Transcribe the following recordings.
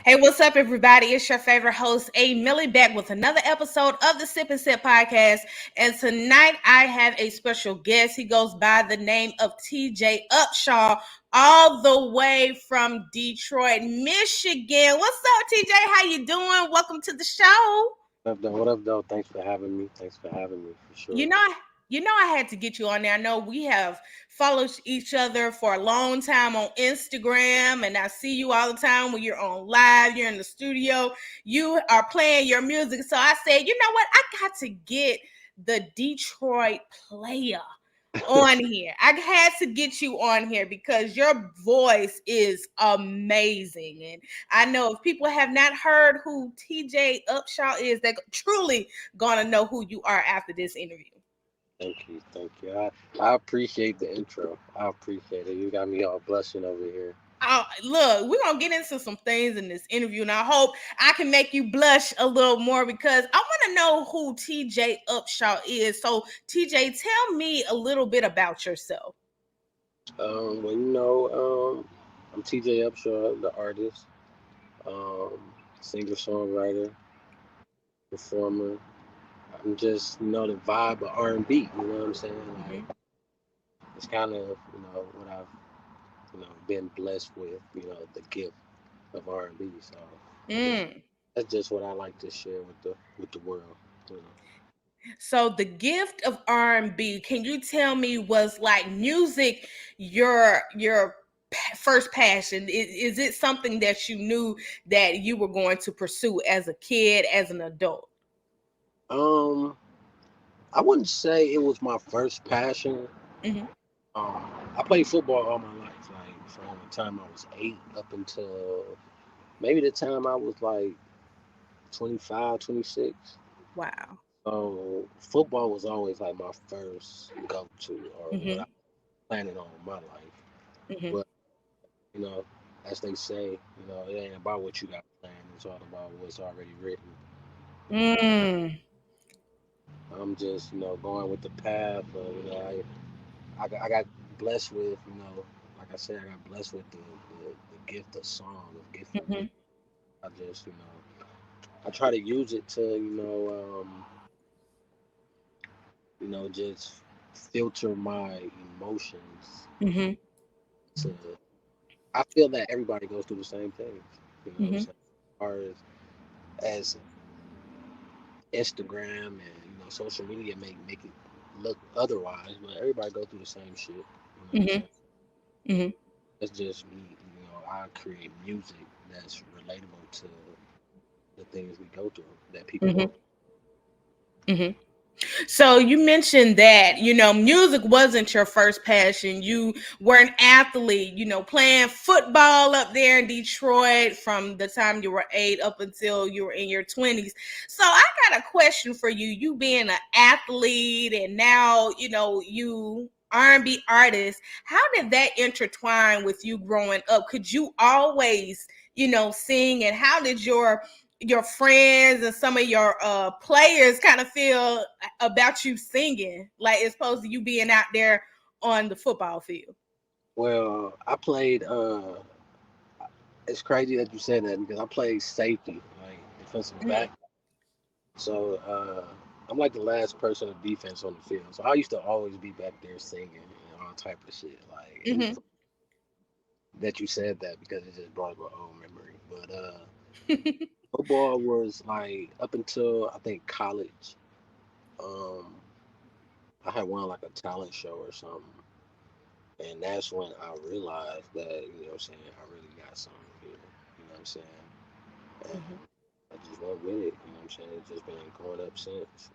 Hey, what's up, everybody? It's your favorite host, A. Millie, back with another episode of the Sip and Sip podcast. And tonight I have a special guest. He goes by the name of TJ Upshaw, all the way from Detroit, Michigan. What's up, TJ? How you doing? Welcome to the show. What up, though? What up, though? Thanks for having me. Thanks for having me, for You sure. know, I had to get you on there. I know we have followed each other for a long time on Instagram, and I see you all the time when you're on live, you're in the studio, you are playing your music. So I said, you know what? I got to get the Detroit player on here. I had to get you on here because your voice is amazing. And I know if people have not heard who TJ Upshaw is, they're truly gonna know who you are after this interview. Thank you. Thank you. I appreciate the intro. I appreciate it. You got me all blushing over here. Look, we're gonna get into some things in this interview, and I hope I can make you blush a little more because I want to know who TJ Upshaw is. So, TJ, tell me a little bit about yourself. Well, I'm TJ Upshaw, the artist, um, singer, songwriter, performer. I'm just, the vibe of R&B. You know what I'm saying? Like, Mhm. it's kind of, what I've, been blessed with. The gift of R&B. So Mm. that's just what I like to share with the world. You know. So, the gift of R&B. Can you tell me, was like music your first passion? Is it something that you knew that you were going to pursue as a kid, as an adult? Um, I wouldn't say it was my first passion. Hmm. I played football all my life, like from the time I was 8 up until maybe the time I was like 25, 26. Wow. So football was always like my first go-to or what I Hmm. planning on in my life. Hmm. But, you know, as they say, it ain't about what you got planned. It's all about what's already written. Mm. I'm just, going with the path of, I got blessed with, like I said, I got blessed with the gift of song, the gift of music. Mhm. I just, I try to use it to, just filter my emotions. Mhm. To, I feel that everybody goes through the same things. You know what I'm Mhm. saying? As far as Instagram and social media make it look otherwise, but everybody go through the same shit. You know what I'm Mhm. saying? Mhm. That's just me. I create music that's relatable to the things we go through that people Mhm. go Mhm. So you mentioned that, music wasn't your first passion. You were an athlete, playing football up there in Detroit from the time you were 8 up until you were in your 20s. So I got a question for you. You being an athlete and now, you R&B artist, how did that intertwine with you growing up? Could you always, sing, and how did your friends and some of your players kind of feel about you singing, like as opposed to you being out there on the football field? Well, I played. It's crazy that you said that because I played safety, like defensive Mm-hmm. back. So I'm like the last person of defense on the field. So I used to always be back there singing and all type of shit. Like it's Mm-hmm. that you said that because it just brought up an old memory. But football was like up until I think college. Um, I had won like a talent show or something. And that's when I realized that, what I'm saying, I really got something here. You know what I'm saying? And Mhm. I just went with it. You know what I'm saying? It's just been going up since.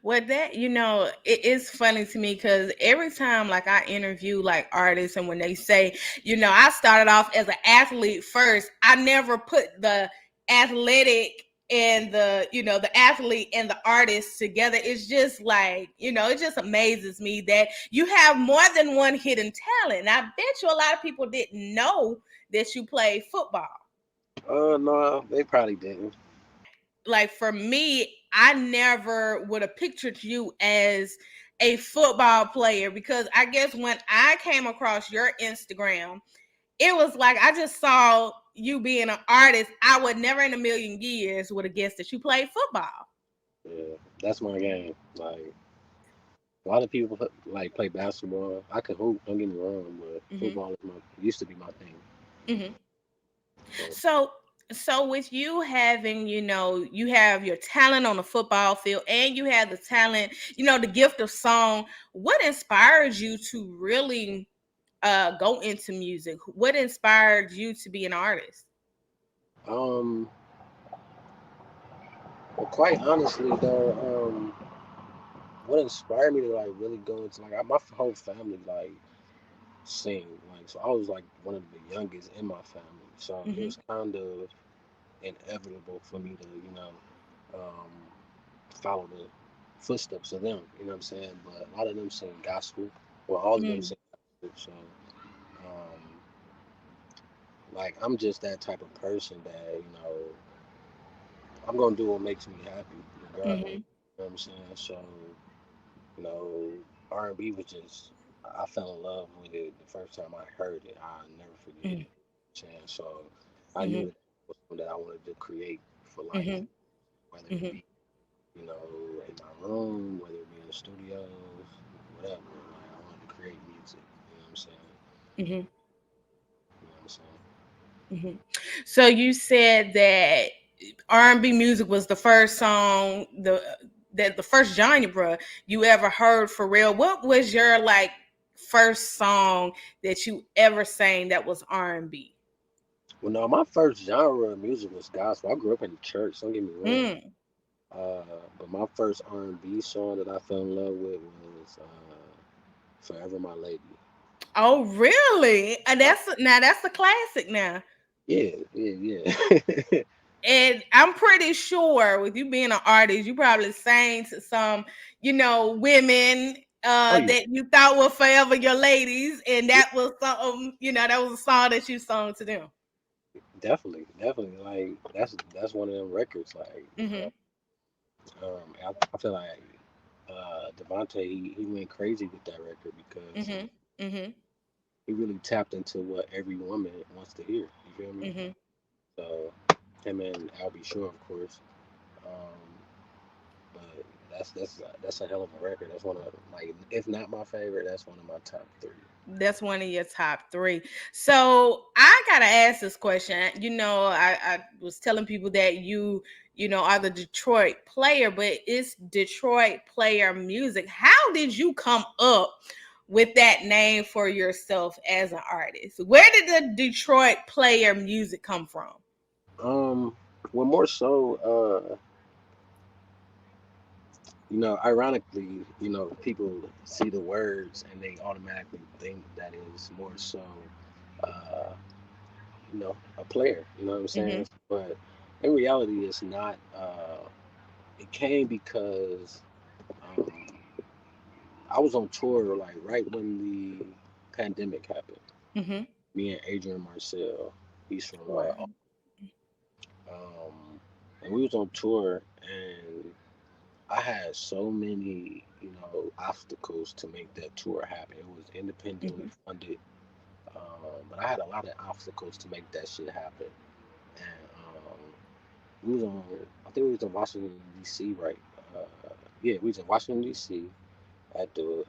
Well, that, it is funny to me because every time like I interview like artists, and when they say, I started off as an athlete first, I never put the athletic and the athlete and the artist together. It's just like, it just amazes me that you have more than one hidden talent. And I bet you a lot of people didn't know that you played football. No, they probably didn't. Like for me, I never would have pictured you as a football player because I guess when I came across your Instagram, it was like I just saw you being an artist. I would never in a million years would have guessed that you played football. Yeah, that's my game. Like a lot of people like play basketball. I can hoop. Don't get me wrong, but Hmm. football is my used to be my thing. Hmm. So So, so with you having, you have your talent on the football field, and you have the talent, the gift of song. What inspired you to really go into music? What inspired you to be an artist? um, well, quite honestly though, what inspired me to like really go into like my whole family like sing like so I was like one of the youngest in my family, so it Hmm. was kind of inevitable for me to um, follow the footsteps of them. You know what I'm saying? But a lot of them sing gospel. Well, all of them Mm. sing gospel. So um, like I'm just that type of person that I'm gonna do what makes me happy regardless. Hmm. You know what I'm saying? So you know R&B was just I fell in love with it the first time I heard it. I'll never forget it. Hmm. You know what I'm saying? So I knew Hmm. that was something that I wanted to create for life, Hmm. whether it Hmm. be in my room, whether it be in the studios, whatever. Like I wanted to create music. You know what I'm saying? Hmm. You know what I'm saying? Hmm. So you said that R&B music was the first song, the first genre you ever heard for real. What was your like first song that you ever sang that was R&B? Well, no, my first genre of music was gospel. I grew up in the church. Don't get me wrong. Mm. Uh, but my first R&B song that I fell in love with was "Forever My Lady." Oh, really? Uh, That's a classic now. yeah, yeah, yeah. And I'm pretty sure with you being an artist, you probably sang to some, women Oh yeah, that you thought were forever your ladies, and yeah, that was something, that was a song that you sung to them. definitely, definitely. Like that's one of them records. Like, Mhm. I feel like Devontae he went crazy with that record because Mhm. Mhm. he really tapped into what every woman wants to hear. You feel me? Mhm. So him and I'll be sure, of course. Um, but that's a hell of a record. That's one of like if not my favorite, that's one of my top three. That's one of your top three. So I gotta ask this question. I was telling people that you are the Detroit player, but it's Detroit player music. How did you come up with that name for yourself as an artist? Where did the Detroit player music come from? Um, well, more so, ironically, people see the words and they automatically think that is more so, uh, a player. You know what I'm Mm-hmm. saying? But in reality, it's not. It came because um, I was on tour like right when the pandemic happened. Mm-hmm. Me and Adrian Marcel, he's from Wow. and we was on tour and I had so many, obstacles to make that tour happen. It was independently Mm-hmm. funded, but I had a lot of obstacles to make that shit happen. And we was on, I think we was in Washington D.C. Right? Yeah, we was in Washington D.C. at the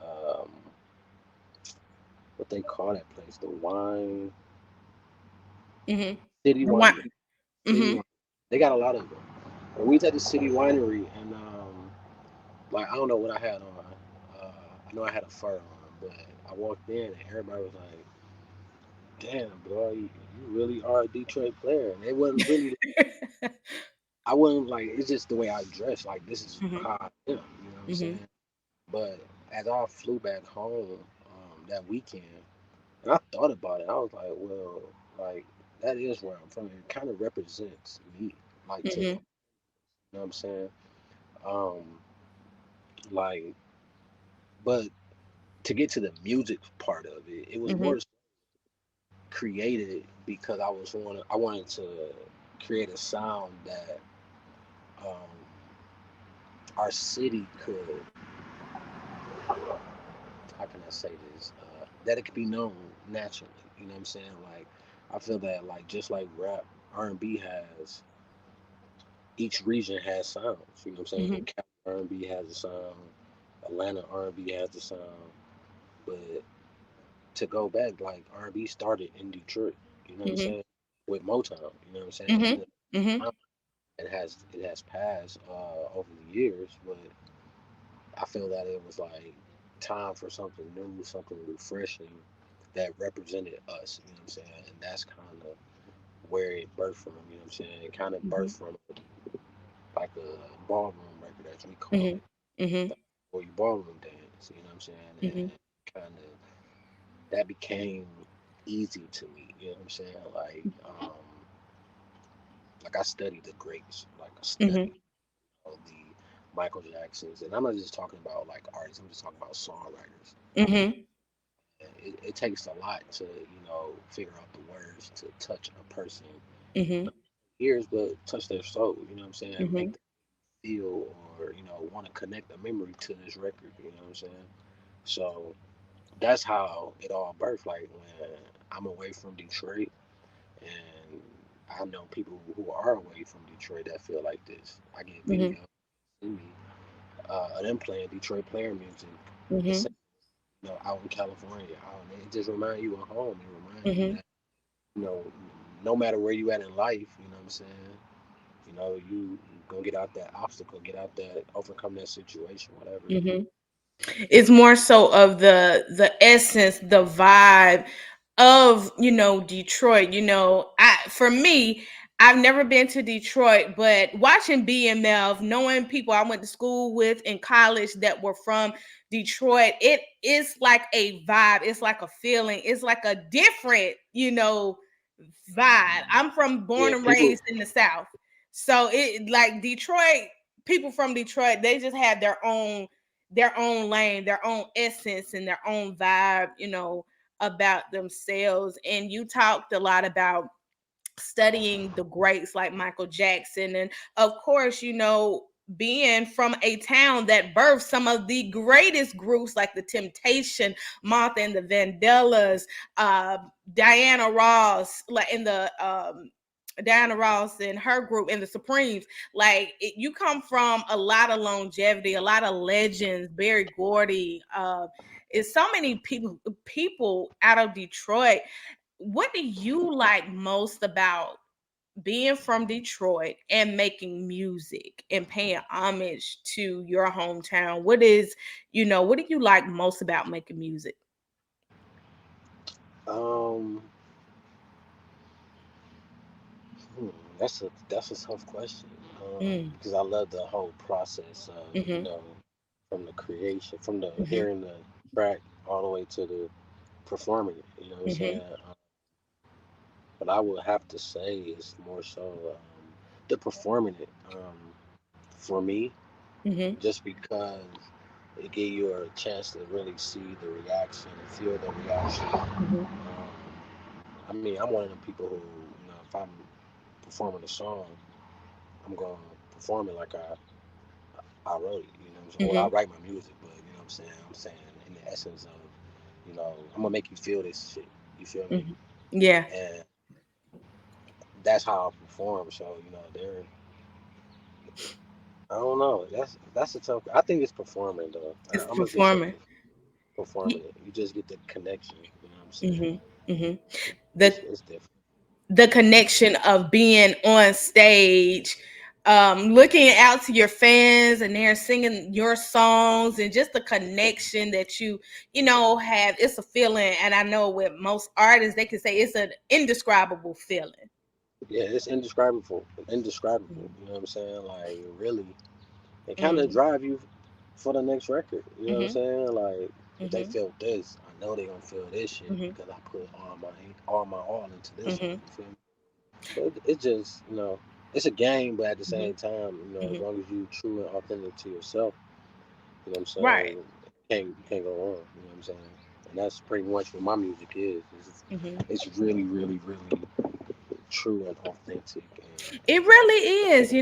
what they call that place, the wine Mm-hmm. city The one. winery. City Mm-hmm. wine. They got a lot of them. And we was at the city winery, and like I don't know what I had on. I know I had a fur on, but I walked in and everybody was like, "Damn, bro, you really are a Detroit player." And it wasn't really. I wasn't like. It's just the way I dress. Like this is Mm-hmm. how I am. You know what I'm Mm-hmm. saying? But as I flew back home that weekend, and I thought about it, I was like, well, like that is where I'm from. It kind of represents me, like to the. Mm-hmm. You know what I'm saying? Um, like, but to get to the music part of it, it was Mm-hmm. more created because I wanted to create a sound that um, our city could. How can I say this? that it can be known naturally. You know what I'm saying? Like I feel that like just like rap, R&B has each region has sounds. You know what I'm saying? Mhm. Cali R&B has a sound, Atlanta R&B has a sound, but to go back, like R&B started in Detroit. You know what I'm Mhm. saying? With Motown. You know what I'm saying? Mhm. Even Mhm. though it has passed over the years, but I feel that it was like time for something new, something refreshing that represented us. You know what I'm saying? And that's kind of where it birthed from. You know what I'm saying? It kind of Mhm. birthed from like a ballroom record, as we call Mhm. it, Mhm. or you ballroom dance. You know what I'm saying? Mhm. And kind of that became easy to me. You know what I'm saying? Like I studied the greats, like I Mhm. studied the Michael Jacksons, and I'm not just talking about like artists. I'm just talking about songwriters. Mhm. And it takes a lot to figure out the words to touch a person, Mhm. not ears, but touch their soul. You know what I'm saying? Make Mhm. them feel or want to connect a memory to this record. You know what I'm saying? So that's how it all birthed. Like when I'm away from Detroit, and I know people who are away from Detroit that feel like this. I get Mhm. videos in me of them playing Detroit player music the same, Mhm. out in California. It just remind you of home. It remind you Mhm. that you know, no matter where you at in life, you know what I'm saying. You gonna get out that obstacle, get out that, overcome that situation, whatever. Mhm. It's more so of the essence, the vibe of, Detroit. I for me, I've never been to Detroit, but watching BMF, knowing people I went to school with in college that were from Detroit, it is like a vibe. It's like a feeling. It's like a different, vibe. I'm from born Yeah, and people. raised in the South. So it like Detroit, people from Detroit, they just have their own lane, their own essence, and their own vibe, about themselves. And you talked a lot about studying the greats like Michael Jackson. And of course, being from a town that birthed some of the greatest groups like the Temptation, Martha and the Vandellas, uh, Diana Ross, like in the Diana Ross and her group and the Supremes. Like you come from a lot of longevity, a lot of legends. Barry Gordy, is so many people out of Detroit. What do you like most about being from Detroit and making music and paying homage to your hometown? What do you like most about making music? Um, hmm, that's a tough question. Mm, Because I love the whole process of mm-hmm, from the creation, from the mm-hmm, hearing the track all the way to the performing it. You know what I'm mm-hmm, saying? But I would have to say it's more so the performing it. For me, mm-hmm, just because it gave you a chance to really see the reaction and feel the reaction. mm-hmm, I mean, I'm one of the people who, if I'm performing a song, I'm gonna perform it like I wrote it. You know what I'm saying? Well, I mm-hmm, write my music, but you know what I'm saying? I'm saying in the essence of, I'm gonna make you feel this shit. You feel me? hmm. Yeah, And that's how I perform. So, I don't know. That's a tough. I think it's performing though. it's I'm gonna just say performing. performing it. You just get the connection. You know what I'm saying? Mm-hmm, mm-hmm. The It's different. the connection of being on stage, looking out to your fans and they're singing your songs, and just the connection that have. It's a feeling, and I know with most artists they can say it's an indescribable feeling. Yeah, it's indescribable. Indescribable. Mhm. You know what I'm saying? Like really, it kind of Mhm. drive you for the next record. You know what I'm Mhm. saying? Like if they Mhm. felt this, I know they gonna feel this shit Mhm. because I put all my all into this one. Mhm. You feel me? So it just it's a game, but at the Mhm. same time, as Mhm. long as you true and authentic to yourself, you know what I'm saying? Right. You can't go wrong. You know what I'm saying? And that's pretty much what my music is. It's, Mhm. it's really, really, really true and authentic It and really is.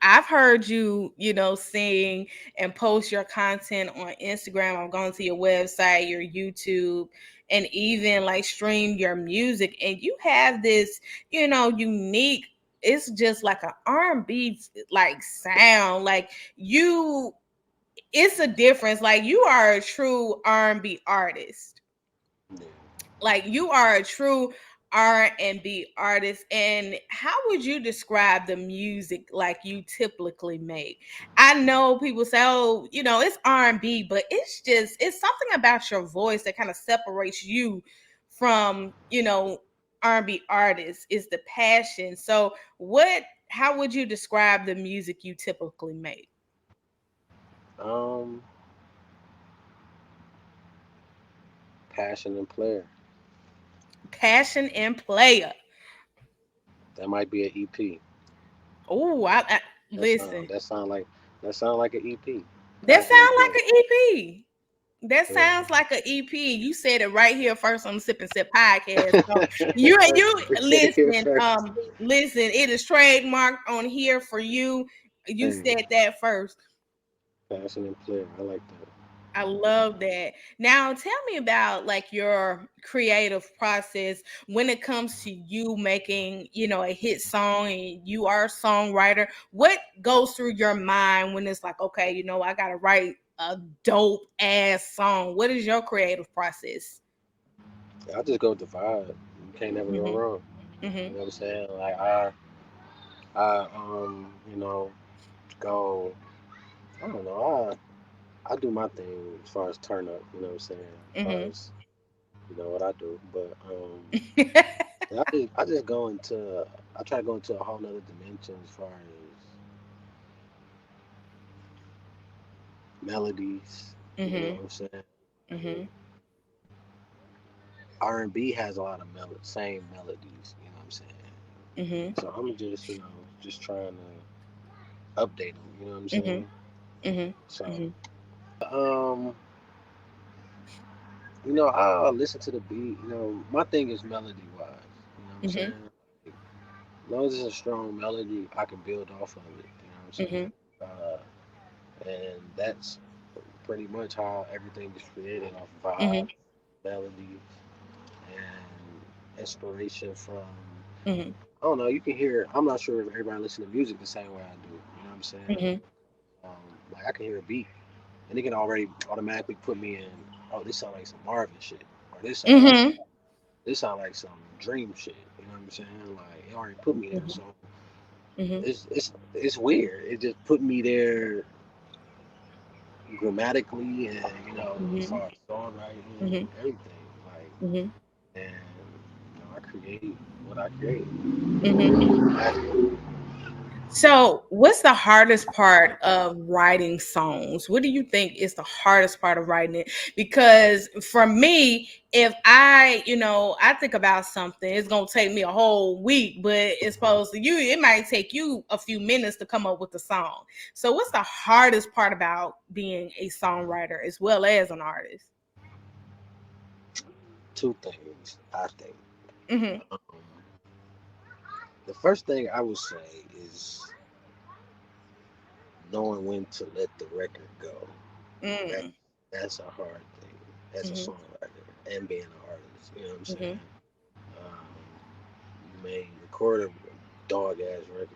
I've heard you, sing and post your content on Instagram. I've gone to your website, your YouTube, and even like stream your music. And you have this, unique, it's just like an R&B like sound. Like you, it's a difference. Like you are a true R&B artist. yeah. Like you are a true R&B artist. And how would you describe the music like you typically make? I know people say, oh, it's R&B, but it's something about your voice that kind of separates you from, R&B artists, is the passion. So how would you describe the music you typically make? Um, Passion and player. Passion and player. That might be an EP. Oh, I That sound listen. that sound like that sound like an EP. That Passion and sounds player. like an EP. That Yeah. sounds like an EP. You said it right here first on the Sip and Sip podcast. So you Here listen, first. listen, it is trademarked on here for you. You Hey, said that first. passion and player. I like that. I love that. Now tell me about like your creative process when it comes to you making, a hit song and you are a songwriter. What goes through your mind when it's like, okay, I gotta write a dope ass song? What is your creative process? I just go with the vibe. You can't never go Mm-hmm. wrong. You Mm-hmm. know what I'm saying? Like you know, go. I don't know. I do my thing as far as turn up. You know what I'm saying? As far Mm-hmm. as what I do, but I just go into. I try to go into a whole nother dimension as far as melodies. You know Mm-hmm. what I'm saying? Mm-hmm. Like R&B has a lot of same melodies. You know what I'm saying? Mm-hmm. So I'm just just trying to update them. You know what I'm Mm-hmm. saying? Mm-hmm. So Mm-hmm. I'll listen to the beat. My thing is melody wise. You know what I'm Mm-hmm. saying? Like, as long as it's a strong melody, I can build off of it. You know what I'm saying? Mm-hmm. And that's pretty much how everything is created off Mm-hmm. vibe, melody, and inspiration from. Mm-hmm. I don't know. You can hear. I'm not sure if everybody listens to music the same way I do. You know what I'm saying? Mm-hmm. Um, like I can hear a beat, and it can already automatically put me in. Oh, this sound like some Marvin shit, or Mm-hmm. this sound like some Dream shit. You know what I'm saying? Like it already put me there. Mm-hmm. So Mm-hmm. it's weird. It just put me there grammatically, and as Mm-hmm. far as songwriting and Mm-hmm. everything. Like, Mm-hmm. and I create what I create. Mm-hmm. So, what's the hardest part of writing songs? What do you think is the hardest part of writing it? Because for me, if I think about something, it's gonna take me a whole week, but it's supposed to you, it might take you a few minutes to come up with a song. So, what's the hardest part about being a songwriter as well as an artist? Two things I think. Mm-hmm. Um, the first thing I would say is knowing when to let the record go. That Mm-hmm. that's a hard thing as a Mm-hmm. songwriter and being an artist. You know what I'm saying? Mm-hmm. Um, you may record a dog ass record,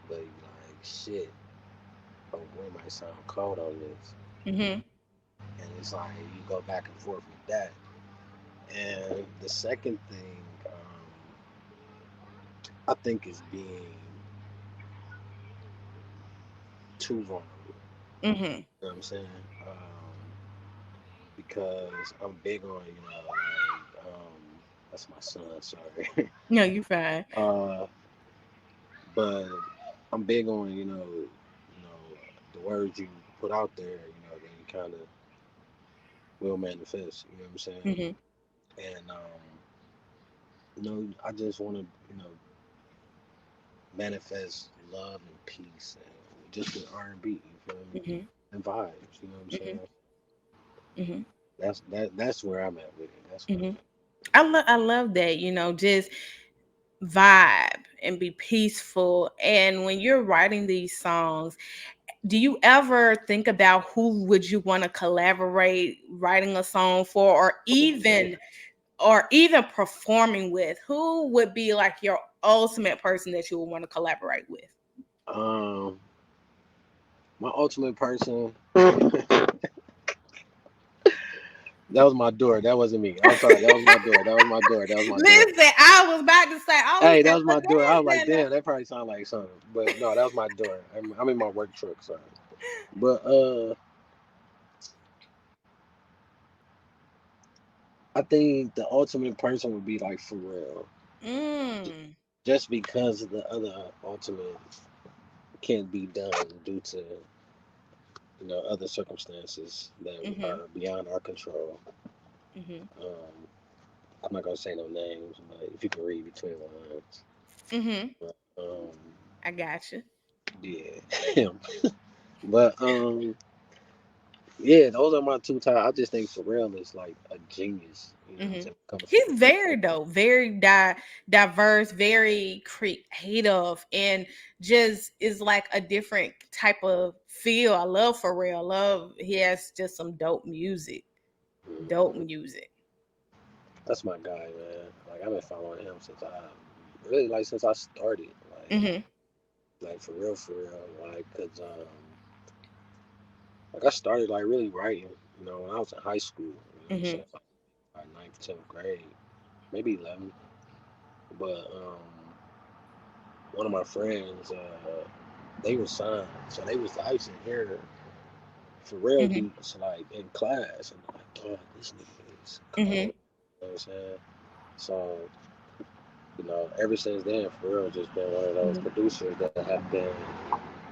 but you like shit. Oh, we might sound cold on this, Mm-hmm. and it's like you go back and forth with that. And the second thing, I think, is being too vulnerable. Mm-hmm. You know what I'm saying? Because I'm big on, like, that's my son, sorry. No, you're fine. uh, but I'm big on, the words you put out there, they kind of will manifest. You know what I'm saying? Mm-hmm. And I just want to, manifest love and peace, and just with R&B. You feel me? Mm-hmm. And vibes. You know what I'm Mm-hmm. saying? Mm-hmm. That's where I'm at with it. That's where Mm-hmm. I'm at. I love that, just vibe and be peaceful. And when you're writing these songs, do you ever think about who would you want to collaborate writing a song for, Oh man. or even performing with? Who would be like your ultimate person that you would want to collaborate with? Um, my ultimate person. That was my door. That wasn't me. I'm sorry. That was my door. That was my door. That was my door. Listen, I was about to say, oh, he Hey, that said, was well, my door. I was like, there's damn, that probably sounded like something. But no, that was my door. I'm in my work truck, sorry. But I think the ultimate person would be like Pharrell. Mm, Just because the other ultimate can't be done due to other circumstances that mm-hmm, are beyond our control. mm-hmm, Um, I'm not gonna say no names, but if you can read between the lines, mm-hmm. but, I got you. yeah, him. But yeah, those are my two top. I just think Pharrell is like a genius. You know what I'm Hmm. saying? When it comes to He's very dope, very diverse, very creative, and just is like a different type of feel. I love Pharrell. I love he has just some dope music. Dope Mhm. music. That's my guy, man. Like I've been following him since I really like since I started. Hmm. Like for real. Like, cause like I started like really writing. When I was in high school. Hmm. So like ninth, 10th grade, maybe 11th. But one of my friends, they were signed, so they was I used to hear Pharrell Hmm. beats like in class, and I'm like, dog, this nigga is Hmm. cold. You know what I'm saying? So ever since then, Pharrell just been one of those Hmm. producers that have been,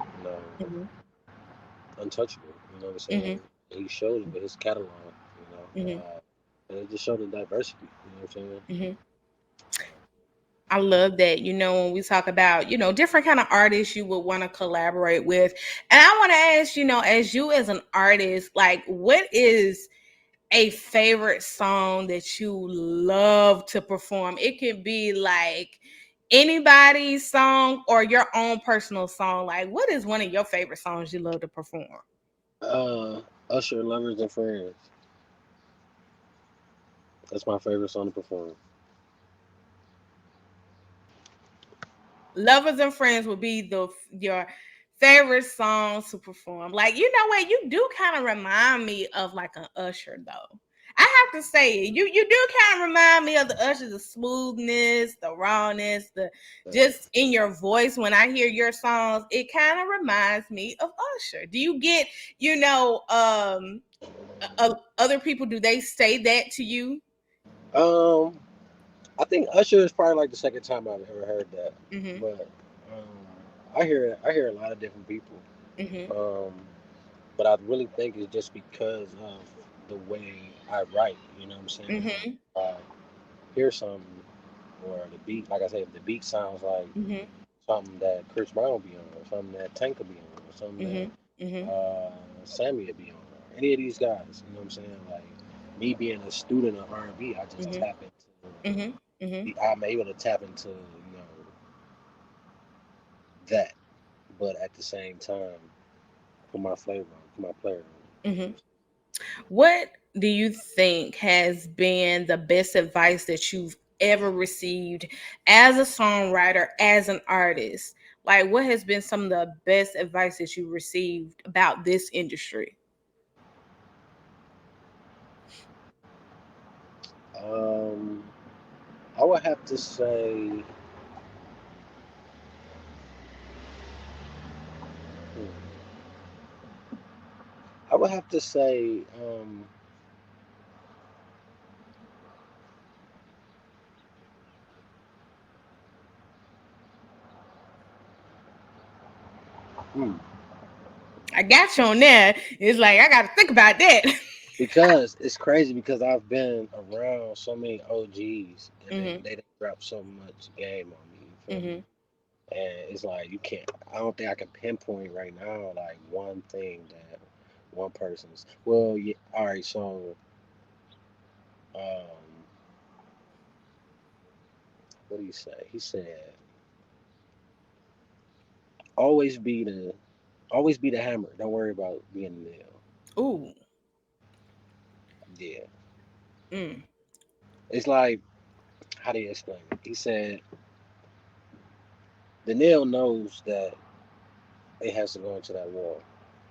you know, Hmm. untouchable. You know what I'm saying? Hmm. He showed it with his catalog. Hmm. And it just showed the diversity. You know what I'm saying? Hmm. So, I love that. When we talk about, different kind of artists you would want to collaborate with. And I want to ask, as you as an artist, like what is a favorite song that you love to perform? It could be like anybody's song or your own personal song. Like what is one of your favorite songs you love to perform? Usher, Lovers and Friends. That's my favorite song to perform. Lovers and Friends would be the your favorite songs to perform. Like, you know what? You do kind of remind me of like an Usher though. I have to say it. You do kind of remind me of the Usher, the smoothness, the rawness, the just in your voice. When I hear your songs, it kind of reminds me of Usher. Do you get, you know, other people, do they say that to you? Um, I think Usher is probably like the second time I've ever heard that, Mm-hmm. but I hear a lot of different people. Mm-hmm. Um, but I really think it's just because of the way I write. You know what I'm saying? Like Mm-hmm. I hear something or the beat, like I said, if the beat sounds like Mm-hmm. something that Chris Brown will be on, or something that Tank will be on, or something that Mm-hmm. Mm-hmm. Sammy will be on, or any of these guys. You know what I'm saying? Like me being a student of R&B, I just Mm-hmm. tap into. Mm-hmm. Mm-hmm. I'm able to tap into that, but at the same time, put my flavor on, put my player on. You know Mm-hmm. What do you think has been the best advice that you've ever received as a songwriter, as an artist? Like, what has been some of the best advice that you received about this industry? what I'm saying? I would have to say, hmm, I would have to say, hmm, I got you on there. It's like, I got to think about that. because it's crazy because I've been around so many OGs and Hmm. they done dropped so much game on me. You feel me? Hmm. And it's like you can't. I don't think I can pinpoint right now like one thing that one person's. Well, yeah. All right. So, um, what did he say? He said, "Always be the, always be the hammer. Don't worry about being the nail." Ooh. Yeah, Mm. it's like, how do you explain it? He said the nail knows that it has to go into that wall.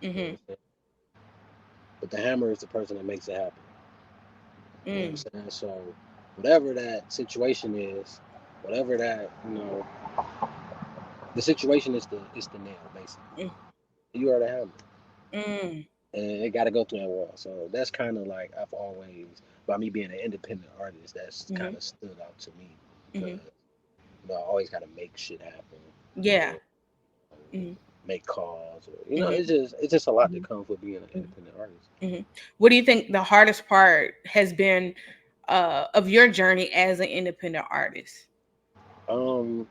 You know what Mhm. I'm saying? But the hammer is the person that makes it happen. You know what I'm Mm. saying? So whatever that situation is, whatever that the situation is the nail basically. Mm. You are the hammer, Mm. and it got to go through that wall. So that's kind of like I've always, by me being an independent artist, that's kind Mhm. of stood out to me because Mhm. I always got to make shit happen, Yeah. or Mhm. make calls, or Mhm. it's just a lot that Mhm. comes with being an Mhm. independent artist. Mhm. What do you think the hardest part has been of your journey as an independent artist? Um,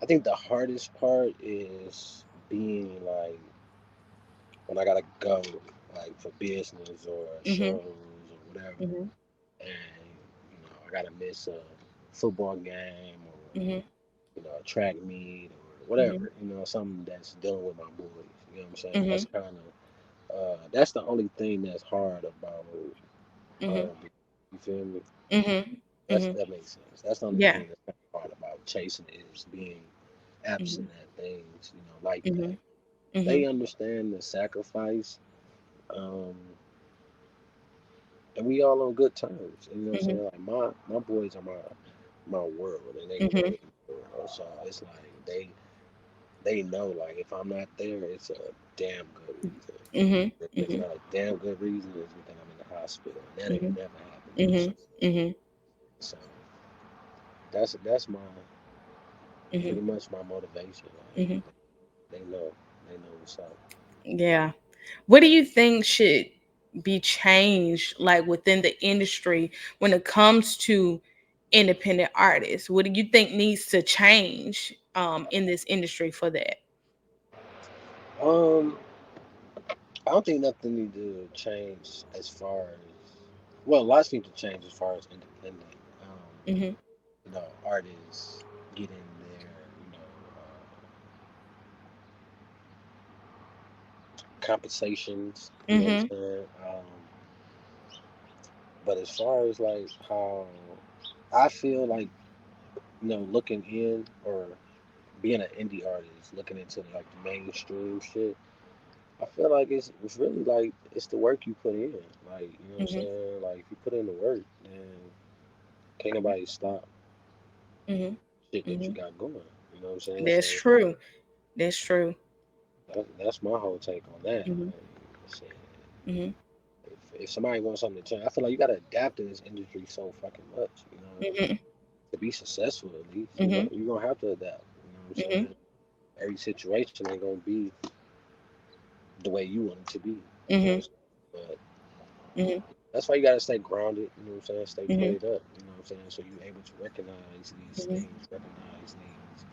I think the hardest part is being like when I gotta go like for business or Mhm. shows or whatever, Mhm. and I gotta miss a football game or Mhm. a track meet or Mhm. whatever, something that's dealing with my boys. You know what I'm saying? That's Mhm. kind of that's the only thing that's hard about Mhm. R&B. You feel me? Mhm. Mhm. That makes sense. That's the only Yeah. thing that's kind of hard about chasing it is being Mhm. absent at things, like that. Mhm. They Mhm. understand the sacrifice, um, and we all on good terms. You know what I'm Mhm. saying? Like my boys are my world, and they Mhm. made the world. So it's like they know like if I'm not there, it's a damn good reason. Mhm. If it's Mhm. not a damn good reason, it's because I'm in the hospital, and that ain't Mhm. never happened. So, Mhm. Mhm. so that's my Mhm. pretty much my motivation. Mhm. Like they know what's up. Yeah. What do you think should be changed like within the industry when it comes to independent artists? What do you think needs to change in this industry for that? Um, I don't think nothing need to change as far as lots need to change as far as independent. Mhm. Artists getting their compensations. You know what Mhm. I'm saying? But as far as like how I feel like looking in or being an indie artist, looking into like the mainstream shit, I feel like it's really like it's the work you put in. Like, you know what I'm Mhm. saying? Like if you put in the work, then can't nobody stop Mhm. shit that you Mhm. got going. You know what I'm saying? That's So true. That's true. that's my whole take on that. Mhm. Like, shit, Mhm. if somebody wants something to change, I feel like you gotta adapt to this industry so fucking much. Mhm. To be successful at least, Mhm. you're gonna have to adapt. You know what I'm Mhm. saying? Every situation ain't gonna be the way you want it to be. You know what I'm Mhm. saying? But Mhm. that's why you gotta stay grounded. You know what I'm saying? Stay Mhm. prayed up. You know what I'm saying? So you're able to recognize these Mhm. things, recognize these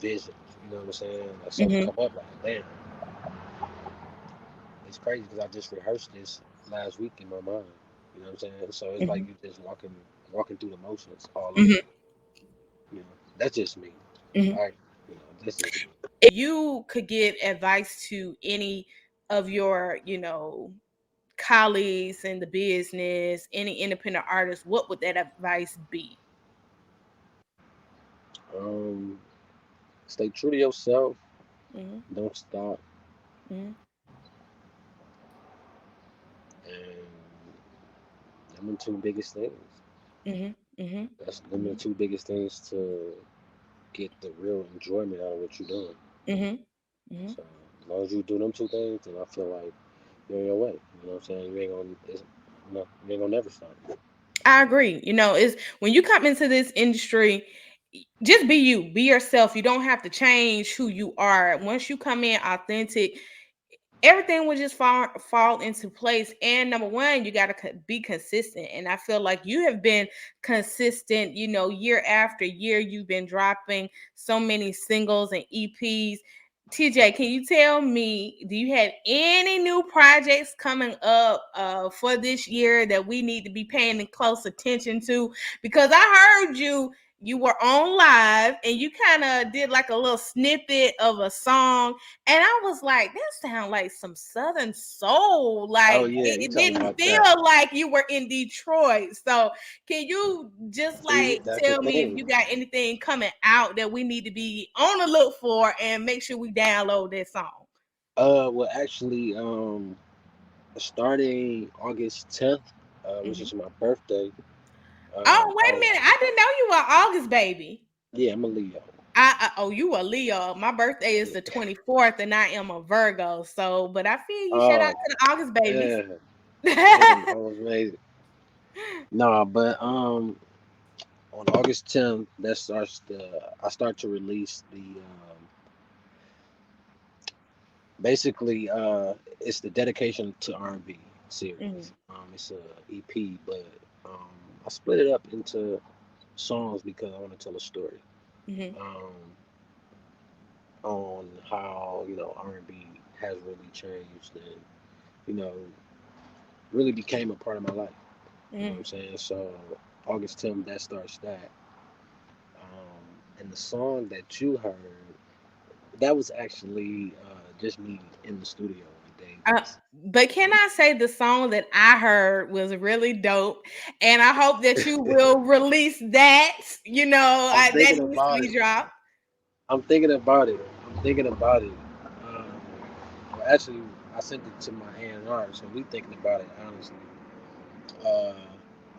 visions. You know what I'm saying? Like something Mhm. come up, like damn, it's crazy because I just rehearsed this last week in my mind. You know what I'm saying? So it's like Mhm. you just walking through the motions all over. Mhm. That's just me. Mhm. All right. This is me. If you could give advice to any of your, colleagues in the business, any independent artists, what would that advice be? Um, Stay true to yourself. Mhm. Don't stop. Mhm. And them the two biggest things. Mhm. Mhm. That's them the Mhm. two biggest things to get the real enjoyment out of what you're doing. Mhm. Mhm. So as long as you do them two things, then I feel like you're on your way. You know what I'm saying? You ain't gonna never stop. I agree. Is when you come into this industry, just be you, be yourself. You don't have to change who you are. Once you come in authentic, everything will just fall into place. And number one, you got to be consistent. And I feel like you have been consistent. Year after year, you've been dropping so many singles and EPs. TJ, can you tell me, do you have any new projects coming up for this year that we need to be paying close attention to? Because I heard you were on live and you kind of did like a little snippet of a song, and I was like, that sounds like some Southern soul. Oh Like yeah, you it talking didn't about that? feel like you were in Detroit. So can you just See, like that's the tell me if thing. you got anything coming out that we need to be on the look for and make sure we download that song? Well, actually, starting August 10th, which Mhm. is my birthday. Oh, wait a I minute. I didn't know you were an August baby. Yeah, I'm a Leo. Oh, you a Leo. My birthday is the Yeah. 24th and I am a Virgo. So, but I feel you. Shout out Oh, to the August babies. yeah. Damn, I was amazing. Nah, but on August 10th, I start to release the basically it's the dedication to R&B series. Mhm, It's a EP, but um, I split it up into songs because I want to tell a story mhm, um, on how R&B has really changed and you know really became a part of my life. You know what mhm. I'm saying? So August 10th, that starts that. And the song that you heard, that was actually just me in the studio with Uh, Davis. but can I say the song that I heard was really dope, and I hope that you will release that. I'm That thinking needs to about be it. dropped. I'm thinking about it. I'm thinking about it. Um, well, actually, I sent it to my A&R, so we thinking about it honestly. Uh,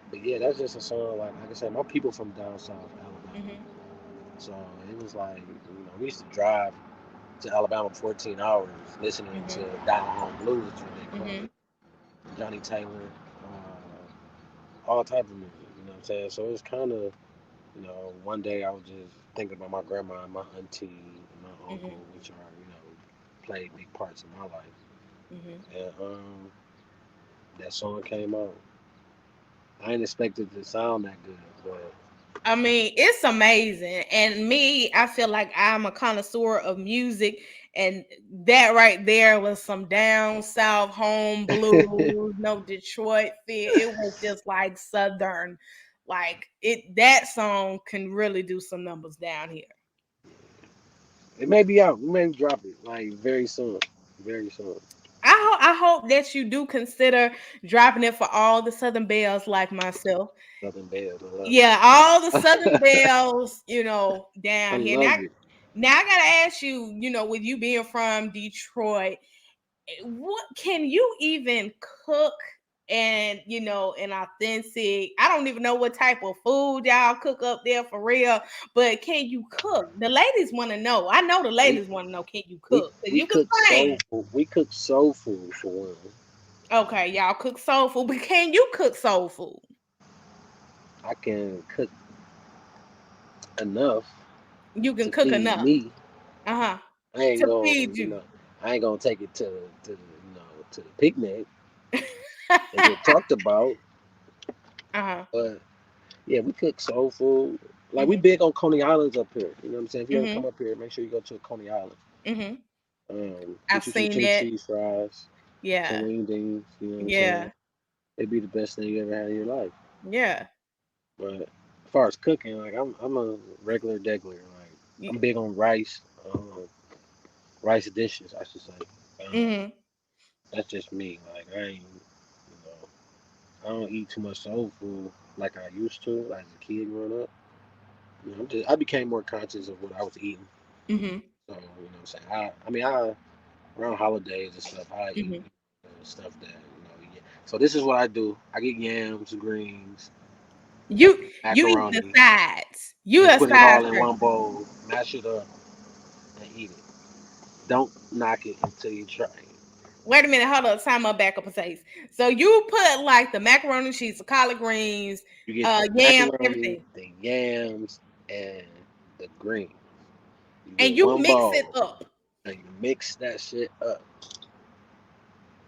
but yeah, that's just a song. Like I said, my people from down south Alabama, Mhm, so it was like we used to drive to Alabama 14 hours listening to mhm, Diamond Home Blues, is what they call mhm, it. Johnny Taylor, all type of music. You know what I'm saying? So it was kind of one day I was just thinking about my grandma and my auntie and my uncle, mhm, which are played big parts in my life. mhm. And that song came out. I didn't expect it to sound that good, but I mean, it's amazing. And me, I feel like I'm a connoisseur of music. And that right there was some down south home blues, no Detroit feel. It was just like Southern. Like that song can really do some numbers down here. it may be out. We may drop it like very soon, very soon. I hope that you do consider dropping it for all the Southern Bells like myself. Nothing bad. I love Yeah, all the Southern it. Bells, I down here. Now, love it. now I gotta ask you, with you being from Detroit, what can you even cook? And an authentic. I don't even know what type of food y'all cook up there for real, but can you cook? The ladies want to know. I know the We ladies want to know. Can you we cook? Because we you can cook soul sing. food. We cook soul food for one. Okay, y'all cook soul food, but can you cook soul food? I can cook enough You can to cook feed enough. me. Uh huh. I ain't To gonna, feed you. I ain't gonna take it to the picnic and get talked about. Uh-huh. But yeah, we cook soul food. Like we Mhm. big on Coney Islands up here. You know what I'm saying? If you ever come Mhm. up here, make sure you go to Coney Island. Mhm. I've Get you some seen chili that. cheese fries, some Yeah. wing dings. You know what I'm saying? Yeah. It'd be the best thing you ever had in your life. Yeah. But as far as cooking, like I'm a regular degular. Like I'm big on rice, rice dishes, I should say. Mhm. That's just me. Like I ain't, I don't eat too much soul food like I used to as a kid growing up. I became more conscious of what I was eating. Mhm. So what I'm saying. I around holidays and stuff, I eat Mhm. stuff that Yeah. So this is what I do. I get yams, greens, You eat the macaroni, sides. You and a put it side all in person. one bowl, mash it up, and eat it. Don't knock it until you try it. Wait a minute, hold up. Time up back up a pace. So you put like the macaroni and cheese, the collard greens, You get the yams, macaroni, everything. the yams, and the greens. You And get you one mix it bowl up. and you mix that shit up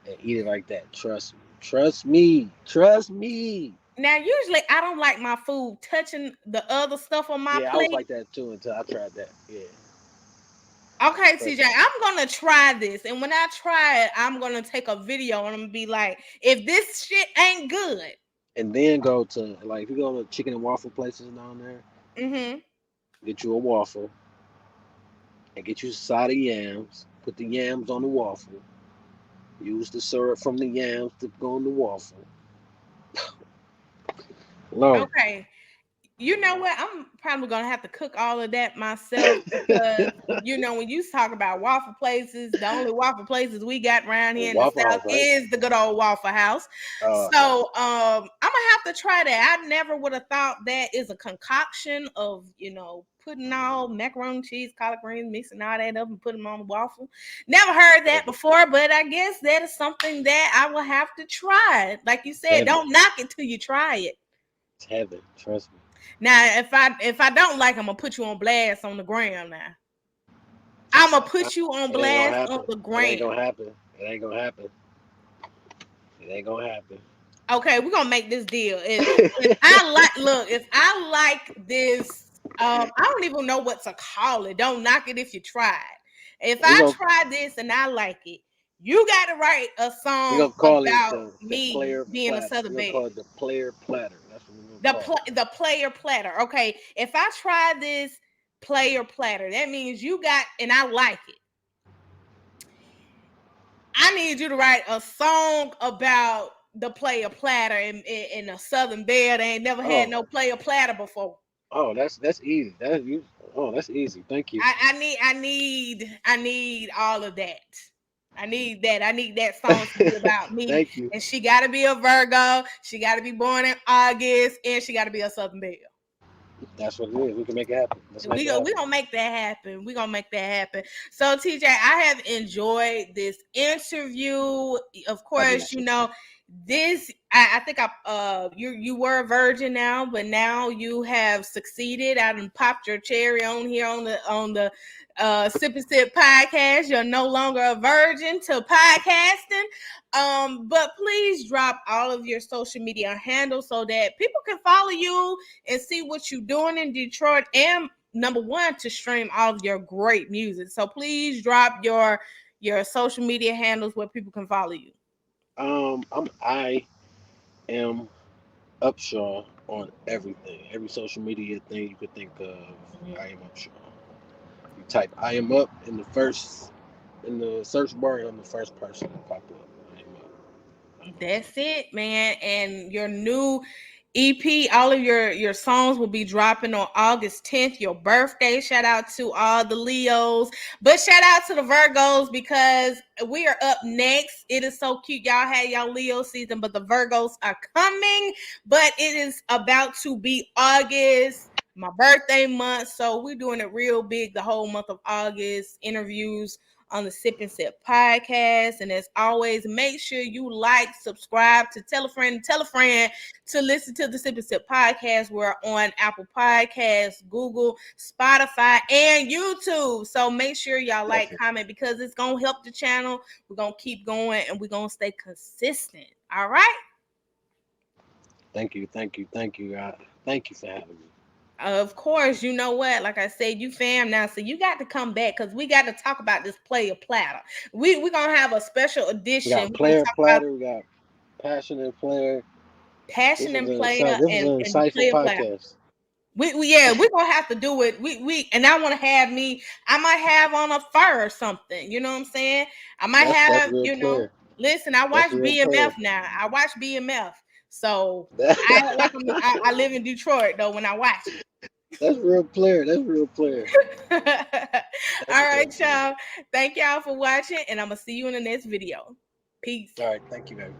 and eat it like that. Trust me. Trust me. Trust me. Now, usually I don't like my food touching the other stuff on my Yeah, I was plate. like that too until I tried that. Yeah. Okay, Trust TJ, me. I'm gonna try this, and when I try it, I'm gonna take a video and I'm gonna be like, if this shit ain't good, And then go to like if you go to chicken and waffle places down there, mm-hmm. get you a waffle and get you a side of yams. Put the yams on the waffle. Use the syrup from the yams to go on the waffle. Lord, Okay. You know what? I'm probably gonna have to cook all of that myself because when you talk about waffle places, the only waffle places we got around here in the Waffle South House, right? is the good old Waffle House. Yeah. So I'm gonna have to try that. I never would have thought that is a concoction of putting all macaroni, cheese, collard greens, mixing all that up and putting them on the waffle. Never heard that Heaven. before, but I guess that is something that I will have to try. Like you It's said, heaven. don't knock it till you try it. It's heaven. Trust me. Now, if I don't like, I'm gonna put you on blast on the gram. Now, I'm gonna put you on It ain't gonna blast on happen. the It ain't gram. gonna happen. It ain't gonna happen. It ain't gonna happen. Okay, we're gonna make this deal. If I like this, I don't even know what to call it. Don't knock it if you try it. If we I gonna try this and I like it, you got to write a we song gonna call it about the me player being a platter. Southern We gonna belle. call it the player platter. That's what we gonna call it. The player platter. Okay, if I try this player platter, that means you got and I like it. I need you to write a song about the player platter in a Southern belle. They ain't never had Oh, no player platter before. oh, that's easy. That's you. Oh, that's easy. Thank you. I need all of that. I need that. I need that song to be about me. Thank you. And she gotta be a Virgo. She gotta be born in August, and she gotta be a Southern belle. That's what it is. We can make it happen. Let's make it We happen. gonna make that happen. We gonna make that happen. So TJ, I have enjoyed this interview. Of I did course, too. this I think you were a virgin now, but now you have succeeded. I done popped your cherry on here on the Sip and Sip podcast. You're no longer a virgin to podcasting. But please drop all of your social media handles so that people can follow you and see what you're doing in Detroit, and number one, to stream all of your great music. So please drop your social media handles where people can follow you. I am Upshaw on everything, every social media thing you could think of. I am Upshaw. You type "I am up" in the search bar, and I'm the first person to pop up. I am up. That's it, man. And your new EP, all of your songs will be dropping on August 10th, your birthday. Shout out to all the Leos, but shout out to the Virgos because we are up next. It is so cute. Y'all had y'all Leo season, but the Virgos are coming. But it is about to be August, my birthday month. So we're doing it real big the whole month of August. Interviews on the Sip and Sip podcast. And as always, make sure you like, subscribe, to tell a friend to listen to the Sip and Sip podcast. We're on Apple Podcasts, Google, Spotify, and YouTube. So make sure y'all like, Definitely. comment, because it's going to help the channel. We're going to keep going and we're going to stay consistent. All right. Thank you, thank you, thank you, God. Thank you for having me. Of course, you know what? Like I said, you fam now, so you got to come back because we got to talk about this player platter. We're gonna have a special We edition. got We're gonna player talk about platter. We got passionate player. passion and player This is and an the insightful player platter. podcast. Yeah, we're gonna have to do it. We and I want to have me. I might have on a fur or something. You know what I'm saying? I might That's have. real player. Listen, I That's watch real BMF player. now. I watch BMF, so I act like I live in Detroit though when I watch it. That's real player. That's real player. All That's real right, player. y'all. Thank y'all for watching, and I'm gonna see you in the next video. Peace. All right, thank you, baby.